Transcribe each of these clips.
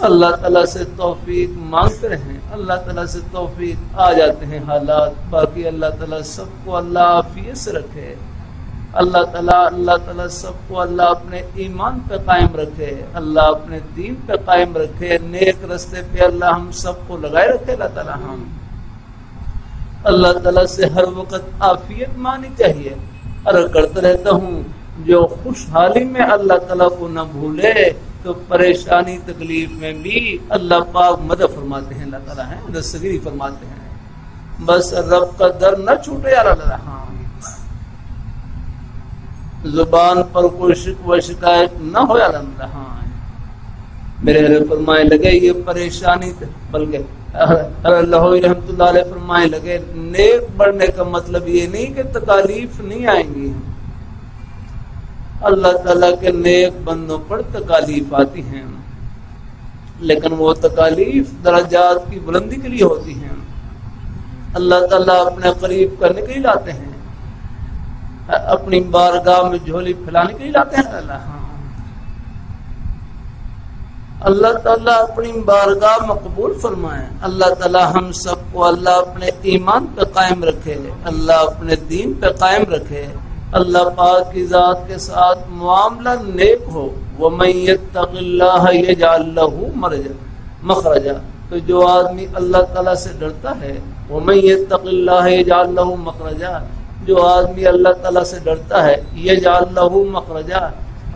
اللہ تعالیٰ سے توفیق مانگتے رہیں، اللہ تعالیٰ سے توفیق آ جاتے ہیں حالات. باقی اللہ تعالیٰ سب کو اللہ عافیت سے رکھے. اللہ تعالیٰ سب کو اللہ اپنے ایمان پہ قائم رکھے، اللہ اپنے دین پہ قائم رکھے، نیک رستے پہ اللہ ہم سب کو لگائے رکھے. اللہ تعالیٰ ہم اللہ تعالیٰ سے ہر وقت عافیت مانگنی چاہیے. عرض کرتا رہتا ہوں جو خوشحالی میں اللہ تعالیٰ کو نہ بھولے تو پریشانی تکلیف میں بھی اللہ پاک مدد فرماتے ہیں. اللہ تعالیٰ ہیں دستگیری فرماتے ہیں. بس رب کا در نہ چھوٹے. اللہ ہاں زبان پر کوئی شکوہ شکایت نہ ہو. اللہ ہاں میرے حضرت فرمائے لگے یہ پریشانی بلکہ اللہ رحمۃ اللہ علیہ فرمائے لگے نیک بڑھنے کا مطلب یہ نہیں کہ تکالیف نہیں آئیں گی. اللہ تعالیٰ کے نیک بندوں پر تکالیف آتی ہیں لیکن وہ تکالیف درجات کی بلندی کے لیے ہوتی ہیں. اللہ تعالیٰ اپنے قریب کرنے کے لیے لاتے ہیں، اپنی بارگاہ میں جھولی پھیلانے کے لیے لاتے ہیں. اللہ تعالیٰ اپنی بارگاہ میں قبول فرمائے. اللہ تعالیٰ ہم سب کو اللہ اپنے ایمان پہ قائم رکھے، اللہ اپنے دین پہ قائم رکھے. اللہ پاک کی ذات کے ساتھ معاملہ نیک ہو. وَمَن يَتَّقِ اللَّهَ يَجْعَل لَّهُ مَخْرَجًا. تو جو آدمی اللہ تعالیٰ سے ڈرتا ہے، وَمَن يَتَّقِ اللَّهَ يَجْعَل لَّهُ مَخْرَجًا، جو آدمی اللہ تعالیٰ سے ڈرتا ہے، يَجْعَل لَّهُ مَخْرَجًا،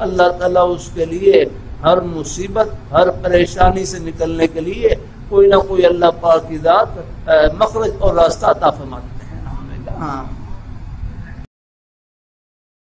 اللہ تعالیٰ اس کے لیے ہر مصیبت ہر پریشانی سے نکلنے کے لیے کوئی نہ کوئی اللہ پاک کی ذات مخرج اور راستہ عطا فرماتے ہیں.